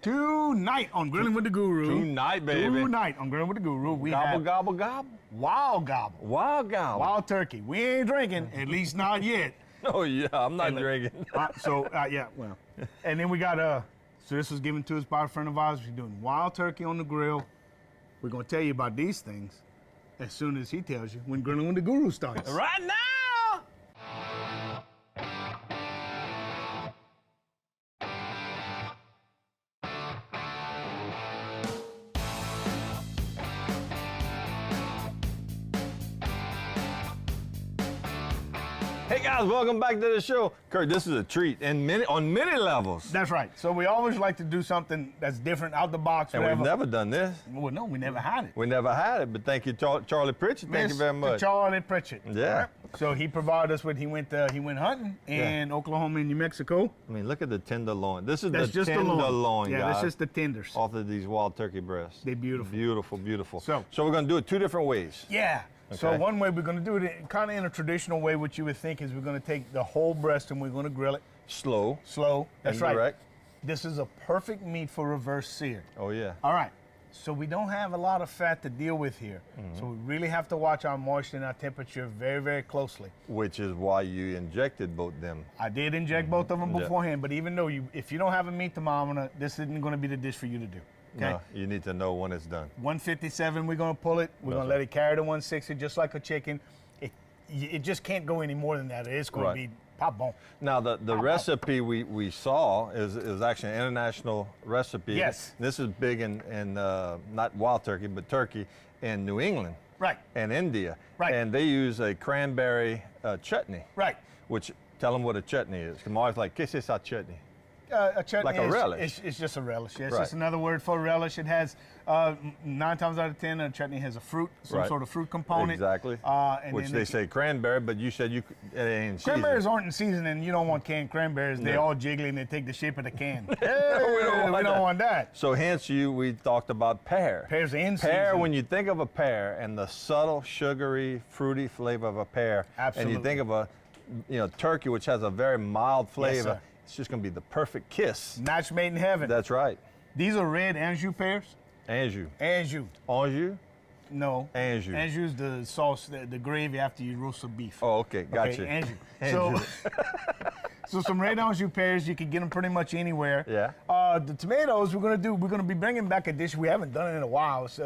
Tonight on Grilling with the Guru. Tonight, baby. Tonight on Grilling with the Guru. We Gobble, have gobble, gobble. wild gobble. Wild gobble. Wild turkey. We ain't drinking, at least not yet. Oh, yeah, I'm not drinking. Yeah, well. And then we got, so this was given to us by a friend of ours. We're doing wild turkey on the grill. We're going to tell you about these things as soon as he tells you when Grilling with the Guru starts. Right now! Hey guys, welcome back to the show. Kurt, this is a treat and on many levels. That's right. So we always like to do something that's different, out the box, And whatever. we've never done this. Well, no, we never had it. We never had it, but thank you, Charlie Pritchett. Thank you very much. Charlie Pritchett. Yeah. Right? So he provided us with, he went hunting in Oklahoma and New Mexico. I mean, look at the tenderloin. This is That's the just the tenderloin, loin. Yeah, guys. that's just the tenders. Off of these wild turkey breasts. They're beautiful. Beautiful, beautiful. So we're going to do it two different ways. Yeah. So Okay. one way we're going to do it kind of in a traditional way, what you would think is we're going to take the whole breast and we're going to grill it. Slow. Slow. That's and right. direct. This is a perfect meat for reverse sear. Oh, yeah. All right. So we don't have a lot of fat to deal with here. Mm-hmm. So we really have to watch our moisture and our temperature very, very closely. Which is why you injected both them. I did inject both of them Yeah. beforehand, but even though if you don't have a meat thermometer, this isn't going to be the dish for you to do. Okay. No, you need to know when it's done. 157, we're going to pull it. We're going to let it carry to 160 just like a chicken. It just can't go any more than that. It's going Right. to be pop bone. Now, the recipe we saw is actually an international recipe. Yes. This is big in not wild turkey, but turkey in New England. Right. And India. Right. And they use a cranberry chutney. Right. Which, tell them what a chutney is. I'm always like, ¿qué es esa chutney? A chutney Like a relish. It's just a relish. Yeah, it's Right. just another word for relish. It has 9 times out of 10, a chutney has a fruit, some Right. sort of fruit component. Exactly. And Which then they say cranberry, but you said it ain't seasoned. cranberries aren't in season, and you don't want canned cranberries. They're No. all jiggly and they take the shape of the can. we don't we don't want that. So hence we talked about pear. Pears in Pear, season. when you think of a pear and the subtle, sugary, fruity flavor of a pear, Absolutely. and you think of a turkey, which has a very mild flavor, sir. it's just going to be the perfect kiss. Match made in heaven. That's right. These are red Anjou pears. Anjou. Anjou. Anjou? No. Anjou. Anjou's the sauce, the gravy after you roast the beef. Oh, okay. Gotcha. Okay, Anjou. Anjou. So some red Anjou pears, you can get them pretty much anywhere. Yeah. The tomatoes, we're gonna be bringing back a dish we haven't done it in a while. It's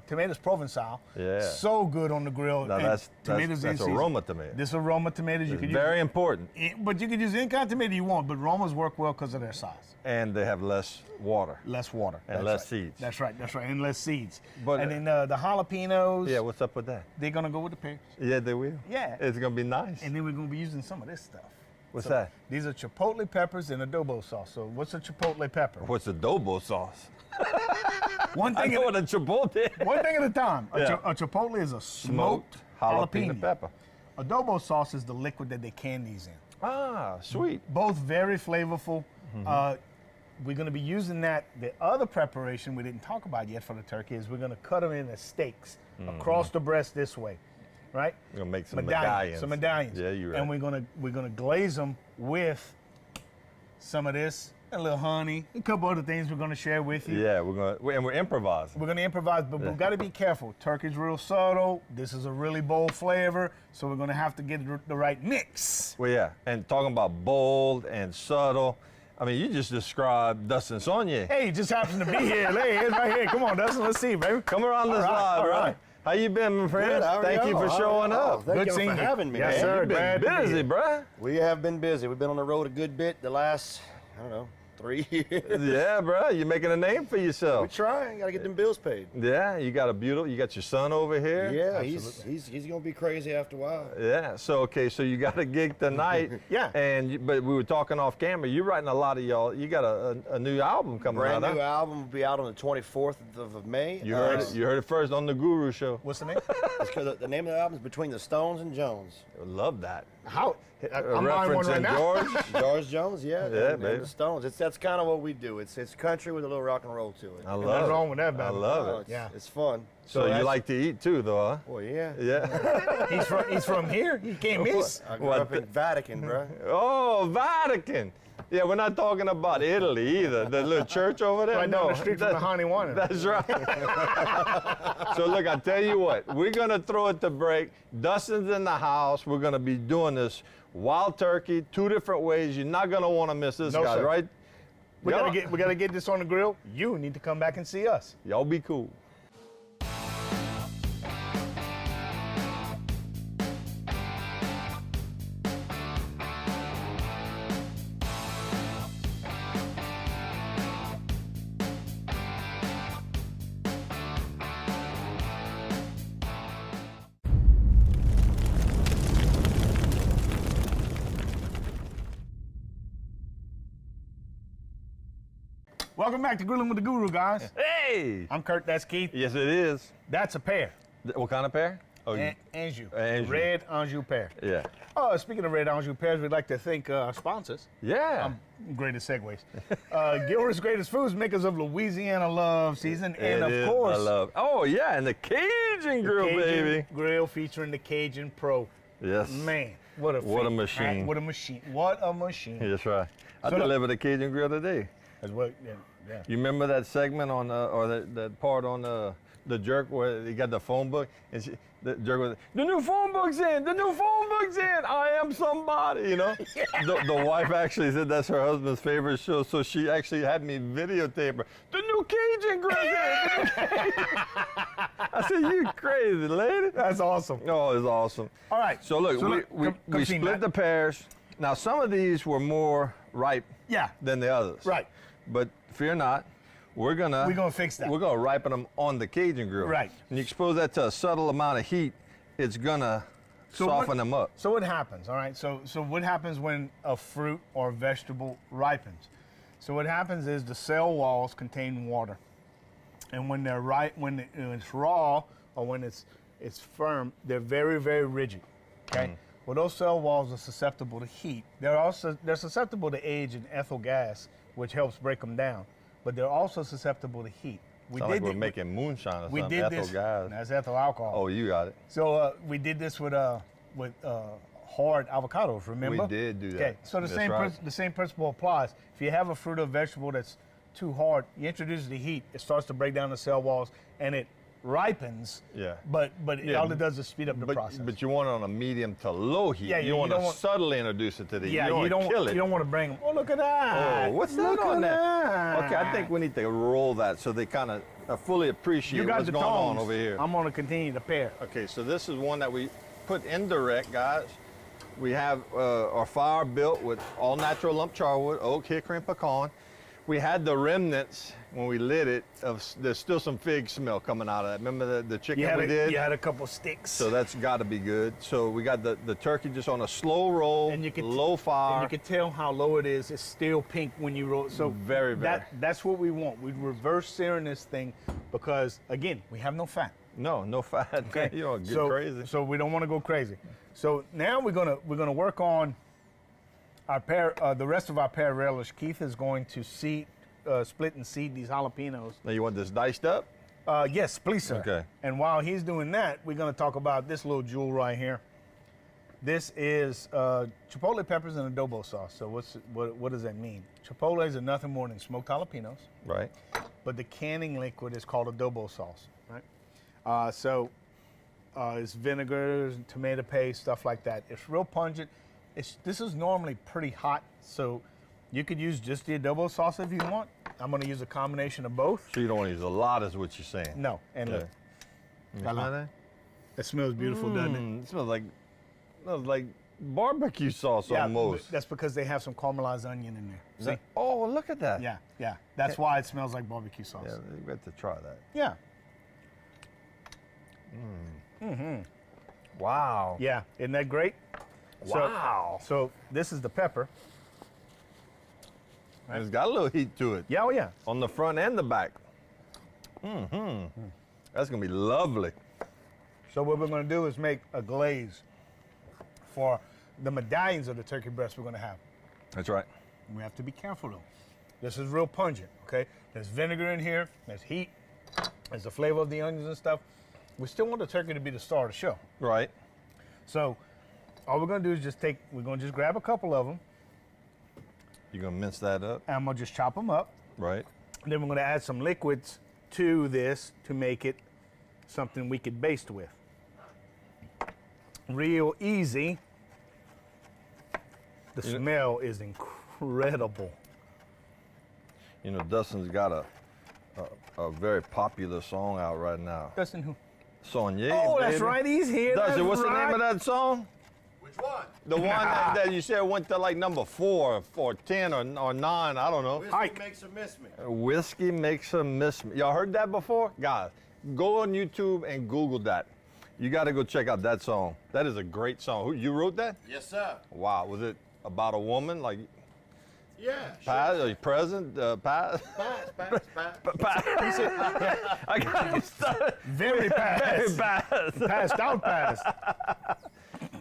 tomatoes Provençal. Yeah. So good on the grill. Now And that's tomatoes in season. aroma tomato. This aroma tomatoes you It's can very important. use. But you can use any kind of tomato you want. But aromas work well because of their size. And they have less water. Less water. And That's less right. seeds. That's right. That's right. And less seeds. But, and then the jalapenos. Yeah, what's up with that? They're gonna go with the pears. Yeah, they will. Yeah. It's going to be nice. And then we're gonna be using some of this stuff. What's So that? These are chipotle peppers and adobo sauce. So what's a chipotle pepper? What's adobo sauce? One I thing, know what a chipotle is. one thing at a time. Yeah. A chipotle is a smoked jalapeno. pepper. Adobo sauce is the liquid that they can these in. Ah, sweet. Both very flavorful. We're going to be using that. The other preparation we didn't talk about yet for the turkey is we're going to cut them into steaks across the breast this way, right? We're gonna make some medallions. Some medallions. Yeah, you're right. And we're gonna glaze them with some of this, a little honey, a couple other things we're gonna share with you. Yeah, we're improvising. We're gonna improvise, but we've got to be careful. Turkey's real subtle. This is a really bold flavor, so we're gonna have to get the right mix. Well, yeah, and talking about bold and subtle. I mean, you just described Dustin Saunier. Hey, he just happens to be here. Hey, it's right here. Come on, Dustin. Let's see, baby. Come around this live, all bro. right. How you been, my friend? Good, how are Thank you y'all? for showing up. Thank Good you seeing for you. having me, Yes, man. sir. You've Glad been to be busy, here. bruh. We have been busy. We've been on the road a good bit the last, I don't know, 3 years. Yeah, bruh. You're making a name for We're yourself. trying. Got to get them bills paid. Yeah, you got you got your son over here. Yeah, he's gonna be crazy after a while. Yeah. So okay, so you got a gig tonight. Yeah. But we were talking off camera. You're writing a lot of y'all. You got a new album coming Brand out. new huh? album will be out on the 24th of May. You heard it. You heard it first on the Guru Show. What's the name? It's 'cause the name of the album is Between the Stones and Jones. Love that. How? A I'm buying one reference right in now. George. George Jones, yeah. Yeah, and baby. the Stones. That's kind of what we do. It's country with a little rock and roll to it. I Nothing love it. wrong with that, I baby. love Oh, it. it's, Yeah. it's fun. So you that's- like to eat too, though, huh? Well, yeah. Yeah. He's from here. You can't miss. I grew What up in Vatican, bro. Oh, Vatican. Yeah, we're not talking about Italy either. The little church over there. Right no, down the street from the Honey One. That's right. So look, I tell you what, we're gonna throw it to break. Dustin's in the house. We're gonna be doing this wild turkey, 2 different ways. You're not gonna want to miss this, No, guys, sir. right? We gotta get this on the grill. You need to come back and see us. Y'all be cool. Welcome back to Grilling with the Guru, guys. Hey! I'm Kurt, that's Keith. Yes, it is. That's a pear. What kind of pear? Oh, Anjou. Anjou. Red Anjou pear. yeah. Oh, speaking of red Anjou pears, we'd like to thank our sponsors. Yeah. Greatest segues. Gilbert's Greatest Foods, makers of Louisiana Love Season, and It of is. course, I love. Oh yeah, and the Cajun grill, Cajun baby. Grill featuring the Cajun Pro. Yes. Man, what a What a feat. machine. What a machine. What a machine. That's right. I So the- delivered a Cajun grill today. That's what, yeah. You remember that segment on, or that part on the jerk where he got the phone book, and the jerk was, the new phone book's in, the new phone book's in, I am somebody, you know? The wife actually said that's her husband's favorite show, so she actually had me videotape her, the new Cajun grill's in. I said, you crazy lady. That's awesome. Oh, it's awesome. All right. So look, we come see, split Matt. the pears. Now some of these were more ripe Yeah. than the others. Right. But fear not, we're gonna fix that. We're gonna ripen them on the Cajun grill. Right. When you expose that to a subtle amount of heat, it's gonna soften them up. So what happens, all right? So what happens when a fruit or vegetable ripens? So what happens is the cell walls contain water. And when they're when it's raw or when it's firm, they're very, very rigid. Okay? Well, those cell walls are susceptible to heat. They're susceptible to age and ethyl gas, which helps break them down. But they're also susceptible to heat. Sound like we're making moonshine or we something. did Ethyl this. gas. That's ethyl alcohol. Oh, you got it. So we did this with hard avocados. Remember? We did do that. Okay. So the That's same right. the same principle applies. If you have a fruit or vegetable that's too hard, you introduce the heat. It starts to break down the cell walls, and it ripens. Yeah. But Yeah, all it does is speed up the process. But you want it on a medium to low heat. Yeah, you you want don't to want- subtly introduce it to the heat. yeah, you don't kill it. You don't want to bring them. Oh, look at that. Oh, what's that Look on at there? that. Okay, I think we need to roll that so they kind of fully appreciate You got what's the going on tongs. over here. I'm going to continue to pair. Okay, so this is one that we put indirect, guys. We have our fire built with all natural lump charwood, oak, hickory, and pecan. We had the remnants when we lit it. There's still some fig smell coming out of that. Remember the chicken we did? You had a couple sticks. So that's got to be good. So we got the turkey just on a slow roll, And you can low fire. And you can tell how low it is. It's still pink when you roll it. So Very, very. That's what we want. We reverse searing this thing because, again, we have no fat. No fat. Okay. You don't get so, crazy. So we don't want to go crazy. So now we're gonna work on our pear. The rest of our pear relish. Keith is going to split and seed these jalapenos. Now you want this diced up? Yes, please, sir. Okay. And while he's doing that, we're gonna talk about this little jewel right here. This is chipotle peppers and adobo sauce. So what does that mean? Chipotles are nothing more than smoked jalapenos, Right. but the canning liquid is called adobo sauce, right? It's vinegar, tomato paste, stuff like that. It's real pungent. This is normally pretty hot, so you could use just the adobo sauce if you want. I'm gonna use a combination of both. So you don't want to use a lot, is what you're saying. No, and look, You smell that? it smells beautiful, doesn't it? It smells like barbecue sauce almost. That's because they have some caramelized onion in there. See? Oh, look at that. Yeah. That's why it smells like barbecue sauce. Yeah, you got to try that. Yeah. Wow. Yeah. Isn't that great? Wow. So this is the pepper. And it's got a little heat to it. Yeah, oh yeah. On the front and the back. That's gonna be lovely. So what we're gonna do is make a glaze for the medallions of the turkey breast we're gonna have. That's right. We have to be careful though. This is real pungent, okay? There's vinegar in here, there's heat, there's the flavor of the onions and stuff. We still want the turkey to be the star of the show. Right. So all we're gonna do is we're gonna just grab a couple of them. You're gonna mince that up, And I'm gonna just chop them up. right? And then we're gonna add some liquids to this to make it something we could baste with. Real easy. The smell is incredible. You know, Dustin's got a very popular song out right now. Dustin who? Sonya. Oh, that's baby. right, he's here. Dustin, that's what's right. the name of that song? Which one? The one that you said went to like number 4 or 10 or 9, I don't know. Whiskey Ike. makes her miss me. Whiskey makes her miss me. Y'all heard that before? Guys, go on YouTube and Google that. You got to go check out that song. That is a great song. Who, you wrote that? Yes, sir. Wow. Was it about a woman? Like Yeah. past or present? Past? Pass. I got it started. Very Very fast. fast. Passed out fast.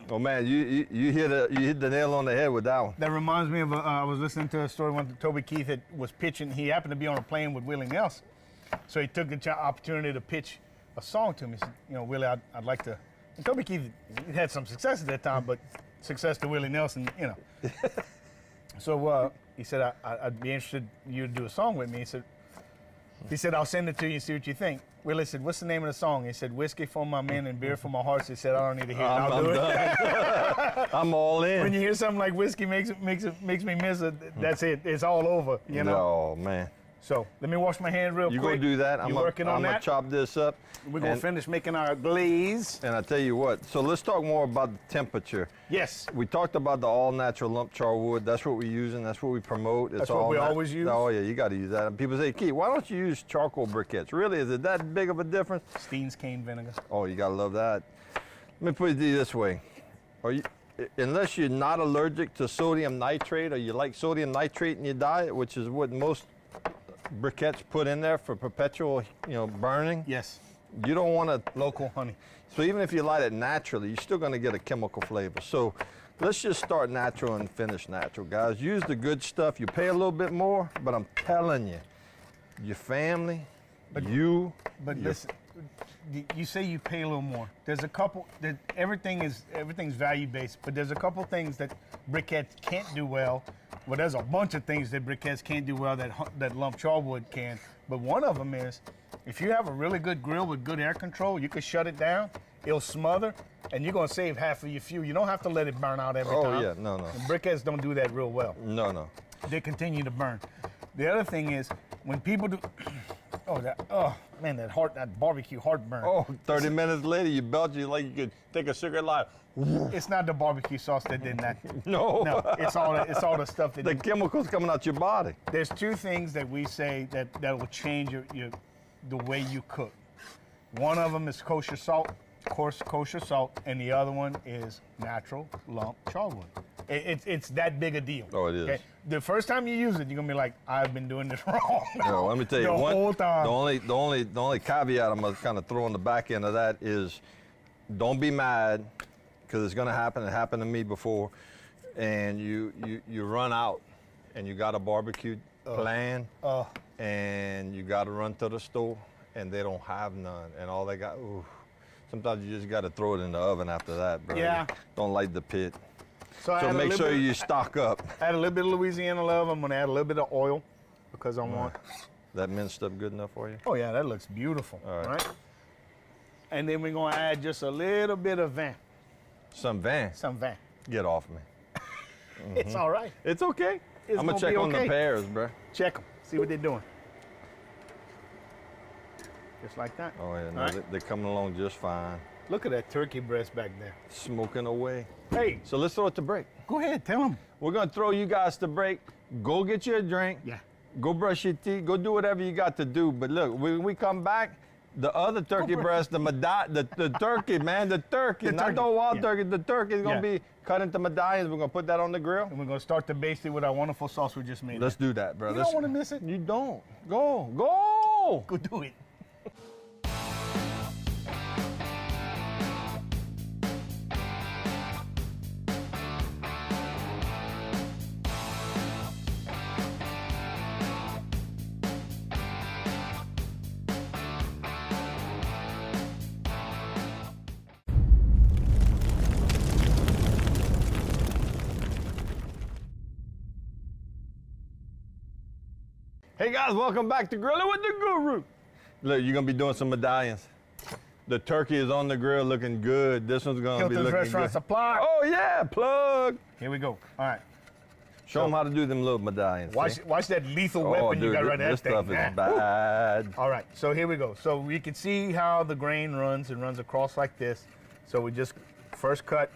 Oh man, you hit the nail on the head with that one. That reminds me of I was listening to a story when Toby Keith was pitching. He happened to be on a plane with Willie Nelson, so he took the opportunity to pitch a song to me. He said, you know, Willie, I'd like to. And Toby Keith had some success at that time, but success to Willie Nelson, you know. So he said, I'd be interested in you to do a song with me. He said, I'll send it to you and see what you think. Willie said, what's the name of the song? He said, Whiskey for my men and beer for my horse. He said, I don't need to hear it. I'll do it. Done. I'm all in. When you hear something like whiskey makes me miss it, that's it. It's all over, you know. Oh man. So let me wash my hands real You quick. gonna do that? You working on I'm gonna that? chop this up. We're gonna finish making our glaze. And I tell you what. So let's talk more about the temperature. Yes. We talked about the all-natural lump char wood. That's what we're using. That's what we promote. It's That's what we always use? Oh yeah, you got to use that. And people say, Keith, why don't you use charcoal briquettes? Really, is it that big of a difference? Steen's cane vinegar. Oh, you gotta love that. Let me put it this way: unless you're not allergic to sodium nitrate, or you like sodium nitrate in your diet, which is what most briquettes put in there for perpetual, burning. Yes. You don't want to. Local honey. So even if you light it naturally, you're still gonna get a chemical flavor. So let's just start natural and finish natural, guys. Use the good stuff. You pay a little bit more, but I'm telling you, your family, But your listen, you say you pay a little more. There's a couple that everything's value based, but there's a couple things that briquettes can't do well. Well, there's a bunch of things that briquettes can't do well that lump charwood can. But one of them is, if you have a really good grill with good air control, you can shut it down. It'll smother, and you're gonna save half of your fuel. You don't have to let it burn out every time. Oh yeah, no. And briquettes don't do that real well. No. They continue to burn. The other thing is, when people do, that barbecue heartburn. Oh, 30 minutes later, you belch, you like you could take a cigarette lighter. It's not the barbecue sauce that did that. No. No, it's all the stuff that. The chemicals coming out your body. There's two things that we say that will change the way you cook. One of them is kosher salt, and the other one is natural lump charwood. It's that big a deal. Oh, it is. Okay? The first time you use it, you're gonna be like, I've been doing this wrong. No, let me tell you, the whole time. The only caveat I'm gonna kind of throw on the back end of that is, don't be mad, because it's gonna happen. It happened to me before, and you run out, and you got a barbecue plan, and you got to run to the store, and they don't have none, and all they got. Ooh, sometimes you just got to throw it in the oven after that, bro. Yeah. Don't light the pit. So make sure you stock up. Add a little bit of Louisiana love. I'm gonna add a little bit of oil because I want. That minced up good enough for you? Oh yeah, that looks beautiful. All right. And then we're gonna add just a little bit of vin. Some van. Get off me. It's all right. It's okay. It's I'm gonna gonna check be on the okay. pears, bro. Check them. See what they're doing. Just like that. Oh yeah, no, All right. they're coming along just fine. Look at that turkey breast back there. Smoking away. Hey, So let's throw it to break. go ahead, tell them. We're gonna throw you guys to break. Go get you a drink. Yeah. Go brush your teeth. Go do whatever you got to do. But look, when we come back, the other turkey breast, the turkey, man, the turkey, not turkey, the wild yeah. turkey. The turkey is gonna Yeah. be cut into medallions. We're gonna put that on the grill. And we're gonna start to baste it with our wonderful sauce we just made. Let's do that, bro. You don't want to miss it. You don't. Go. Go do it. Hey guys, welcome back to Grilling with the Guru. Look, you're gonna be doing some medallions. The turkey is on the grill looking good. This one's gonna be Hilton's looking Restaurant good. Supply. Oh yeah, plug. Here we go. All right. Show them how to do them little medallions. Watch that lethal Oh, weapon dude, you got right there. this stuff is bad. All right, so here we go. So we can see how the grain runs. It runs across like this. So we just, first cut,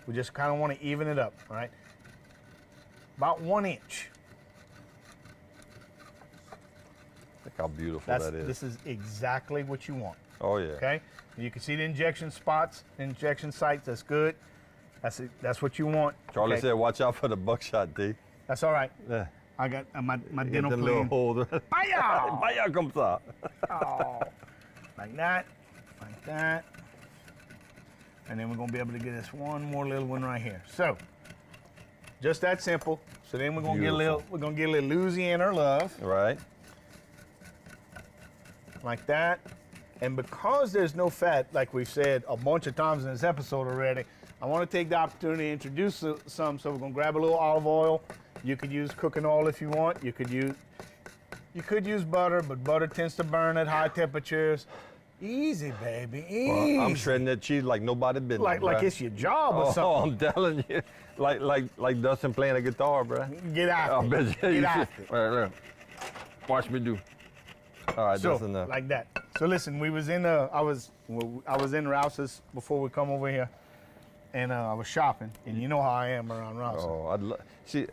we just kind of want to even it up, all right? About 1 inch. Look how beautiful that is. This is exactly what you want, Oh yeah. okay? You can see the injection spots, injection sites, that's good. That's it, that's what you want. Charlie okay? said, watch out for the buckshot, D. That's all right. Yeah. I got my Get dental them little clean. holes. Baya! Vaya como ça. Oh, like that, like that. And then we're gonna be able to get this one more little one right here. So, just that simple. So then we're gonna get a little, Louisiana love, Right. like that. And because there's no fat, like we've said a bunch of times in this episode already, I wanna take the opportunity to introduce some. So we're gonna grab a little olive oil. You could use cooking oil if you want. You could use butter, but butter tends to burn at high temperatures. Easy, baby, easy. Well, I'm shredding that cheese like nobody business. like it's your job or Oh, something. I'm telling you, like Dustin playing a guitar, bro. Get I out bet you. Get out All right, look. Watch me do. All right, So, that's enough. like that. So listen, we was in I was in Rouse's before we come over here, and I was shopping, and you know how I am around Rouse. Oh, see,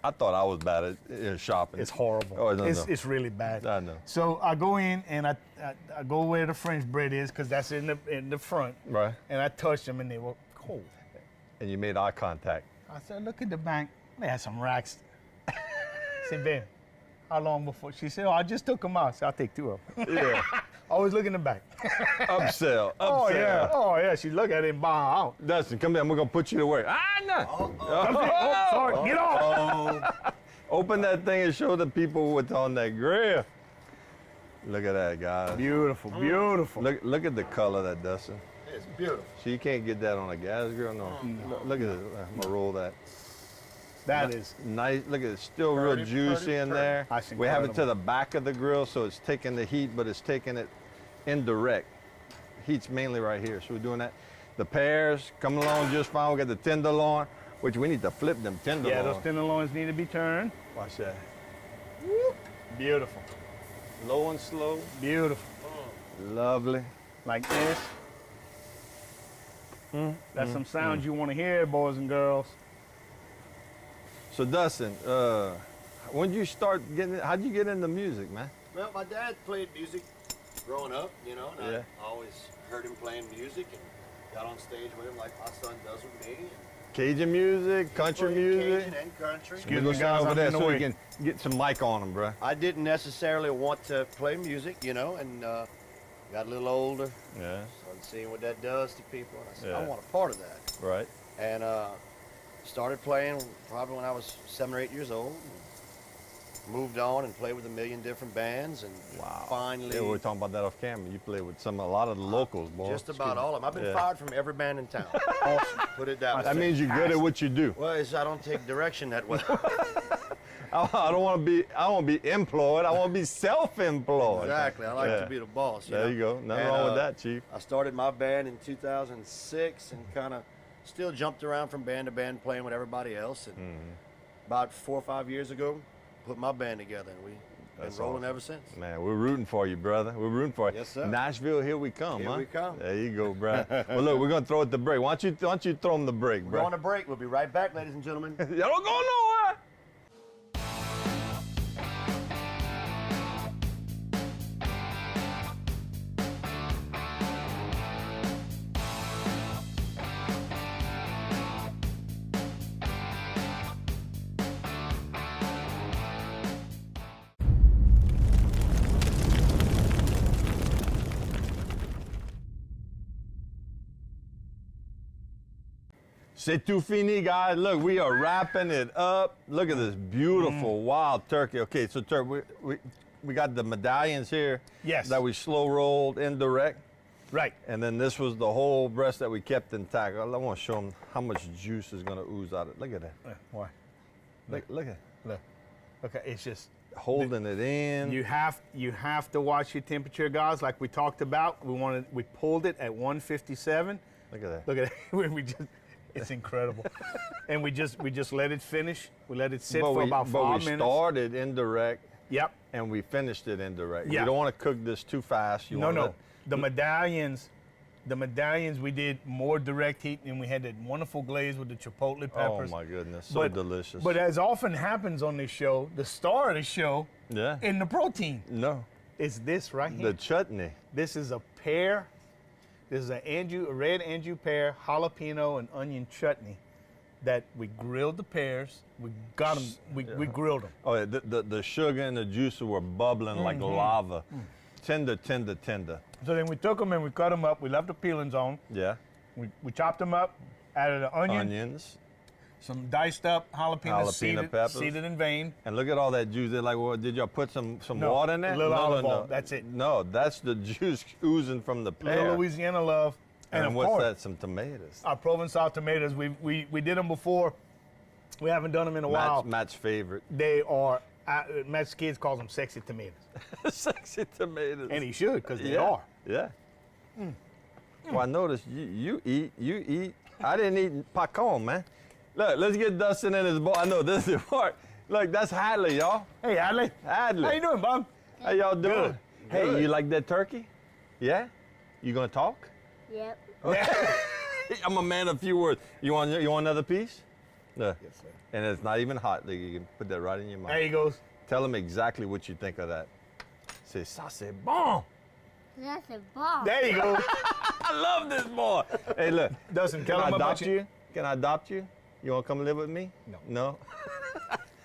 I thought I was bad at shopping. It's horrible. Oh, no, it's really bad. I know. So I go in and I go where the French bread is, because that's in the front. Right. And I touched them and they were cold. And you made eye contact. I said, look at the bank. They had some racks. I said, Ben, how long before? She said, oh, I just took them out. I said, I'll take 2 of them. Yeah. Always look in the back. Upsell. Oh yeah. Oh yeah. She look at it and buy out. Dustin, come here. We're gonna put you to work. Ah, no. Oh, sorry. Get off. Open that thing and show the people what's on that grill. Look at that, guys. Beautiful, beautiful. Look at the color of that, Dustin. It's beautiful. So you can't get that on a gas grill, no. Look at it. I'm gonna roll that. That is. Nice. Look at it. Still real juicy in there. That's We have it to incredible. the back of the grill, so it's taking the heat, but it's taking it indirect. Heat's mainly right here, so we're doing that. The pears coming along just fine. We got the tenderloin, which we need to flip them tenderloin. Yeah, those tenderloins need to be turned. Watch that. Beautiful, Low and slow. beautiful. Lovely. Like this. That's some sounds you want to hear, boys and girls. So Dustin, when did you start getting? How'd you get into music, man? Well, my dad played music growing up, and Yeah. I always heard him playing music and got on stage with him like my son does with me. Cajun music, country music. Cajun and country. Excuse We'll me, go guys, over I'm there in the so we way. can get some mic on them, bro. I didn't necessarily want to play music, and got a little older, Yeah. started seeing what that does to people, and I said, Yeah. I want a part of that. Right. And started playing probably when I was 7 or 8 years old. Moved on and played with a million different bands, and finally, Yeah, we were talking about that off camera. You played with a lot of the locals, boy. just about all of them. I've been Yeah. fired from every band in town. Awesome. Put it that way. That means you're good at what you do. Well, I don't take direction that well. I don't want to be employed. I want to be self-employed. Exactly. I like Yeah. to be the boss. There know? you go. Nothing And, wrong with that, Chief. I started my band in 2006 and kind of still jumped around from band to band playing with everybody else. And about 4 or 5 years ago, put my band together, and we've been That's rolling awesome. ever since. Man, we're rooting for you, brother. We're rooting for you. Yes, sir. Nashville, here we come, Here huh? we come. There you go, bro. Well, look, we're gonna throw it the break. Why don't you throw them the break, We're bro? on a break. We'll be right back, ladies and gentlemen. Y'all don't go nowhere. C'est tout fini, guys. Look, we are wrapping it up. Look at this beautiful wild turkey. Okay, so we got the medallions here. Yes. That we slow rolled indirect. Right. And then this was the whole breast that we kept intact. I want to show them how much juice is going to ooze out of it. Look at that. Why? Look at it. Look. Okay, it's just, holding it in. You have to watch your temperature, guys. Like we talked about, we pulled it at 157. Look at that. Look at it. It's incredible. And we just let it finish. We let it sit for about 5 minutes. But we started indirect. Yep. And we finished it indirect. Yeah. You don't want to cook this too fast. No. The medallions, we did more direct heat, and we had that wonderful glaze with the chipotle peppers. Oh my goodness, so delicious. But as often happens on this show, the star of the show, in the protein, is this right here. The chutney. This is a pear. This is a red anjou pear, jalapeno, and onion chutney that we grilled the pears. We got them. We grilled them. Oh yeah, the sugar and the juice were bubbling like lava. Tender. So then we took them and we cut them up. We left the peelings on. Yeah. We chopped them up, added an Onions. some diced up jalapenos, peppers. seeded and veined. And look at all that juice. They're like, well, did y'all put some water in there? A little olive oil. That's it. No, that's the juice oozing from the pear. Little Louisiana love. And of what's course, that? Some tomatoes. Our Provençal tomatoes. We did them before. We haven't done them in a while. Matt's favorite. They are. Matt's kids calls them sexy tomatoes. Sexy tomatoes. And he should, because they are. Yeah. Well, I noticed you eat. I didn't eat popcorn, man. Look, let's get Dustin in his bowl. I know this is the part. Look, that's Hadley, y'all. Hey, Hadley. Hadley. How you doing, Bob? How y'all doing? Good. Hey, Good. you like that turkey? Yeah? You gonna talk? Yep. I'm a man of few words. You want another piece? No. Yes, sir. And it's not even hot. You can put that right in your mouth. There he goes. Tell him exactly what you think of that. Say, ça c'est bon. That's a ball. There you go. I love this boy. Hey, look. Dustin, Can tell I him about adopt you? Can I adopt you? You want to come live with me? No. No?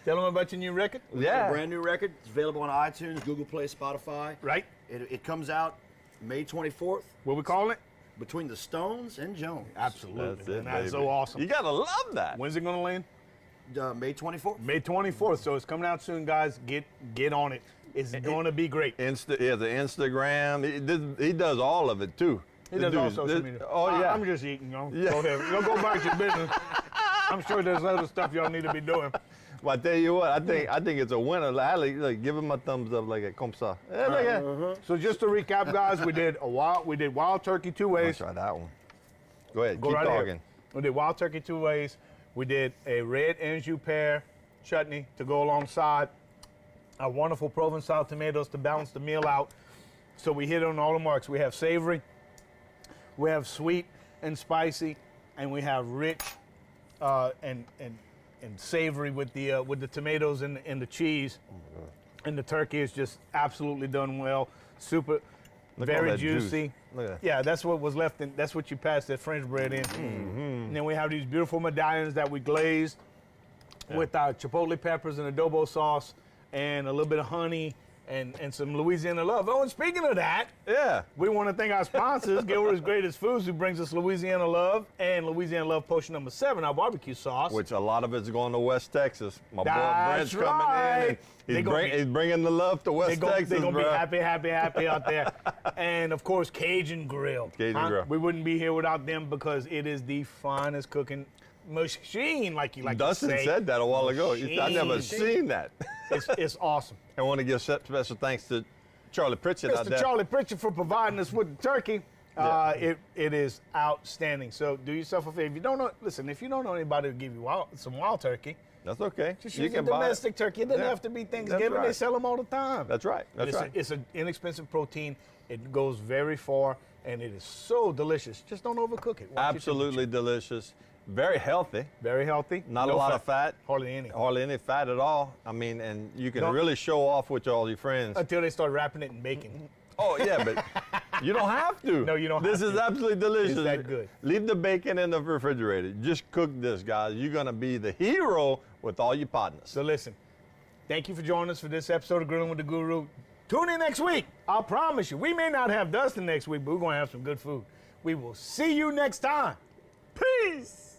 Tell him about your new record. We got a brand new record. It's available on iTunes, Google Play, Spotify. Right. It comes out May 24th. What we calling it? Between the Stones and Jones. Absolutely. That's it, That's baby. so awesome. You got to love that. When's it gonna land? May 24th. May 24th. So it's coming out soon, guys. Get on it. It's gonna be great. He has the Instagram. He does all of it, too. He does all social media. Oh, yeah. I'm just eating, y'all. Yeah. Go ahead. Y'all go back to your business. I'm sure there's other stuff y'all need to be doing. Well, I tell you what, I think it's a winner. Ali, like, give him a thumbs up like a comme ça. Yeah, look at So just to recap, guys, we did wild turkey 2 ways. Let's try that one. Go ahead, Go keep right talking. ahead. We did wild turkey 2 ways. We did a red anjou pear chutney to go alongside our wonderful Provençal tomatoes to balance the meal out. So we hit on all the marks. We have savory, we have sweet and spicy, and we have rich and savory with the tomatoes and the cheese. And the turkey is just absolutely done well. Super, Look at all very that juice. juicy. Look at that. Yeah, that's what was left in. That's what you passed that French bread in. And then we have these beautiful medallions that we glazed with our chipotle peppers and adobo sauce and a little bit of honey and some Louisiana love. Oh, and speaking of that, Yeah. we want to thank our sponsors, Gilbert's Greatest Foods, who brings us Louisiana Love and Louisiana Love Potion number 7, our barbecue sauce. Which a lot of it's going to West Texas. My boy That's Brent's coming in. right. They And gonna he's bringing the love to West Texas, They're going to be bro. happy out there. And, of course, Cajun Grill. Cajun Grill. We wouldn't be here without them because it is the finest cooking machine, like you like Dustin to say. said that a while ago. He said, I've never Machine. seen that. It's awesome. I want to give special thanks to Charlie Pritchett out Mr. there. Charlie Pritchett for providing us with the turkey. Yeah. It is outstanding. So do yourself a favor. If you don't know anybody to give you some wild turkey, That's okay. just You use a can buy it. domestic turkey. It doesn't Yeah. have to be Thanksgiving. right. They sell them all the time. That's right. That's right. It's an inexpensive protein. It goes very far, and it is so delicious. Just don't overcook it. Watch your Absolutely delicious. Very healthy. temperature. Very healthy. Not No a lot of fat. Hardly any. Hardly any fat at all. I mean, and you can Don't- really show off with all your friends. Until they start wrapping it in bacon. Oh, yeah, but you don't have to. No, you don't This have is to. absolutely delicious. It's that good. Leave the bacon in the refrigerator. Just cook this, guys. You're going to be the hero with all your partners. So listen, thank you for joining us for this episode of Grilling with the Guru. Tune in next week. I'll promise you, we may not have Dustin next week, but we're going to have some good food. We will see you next time. Peace.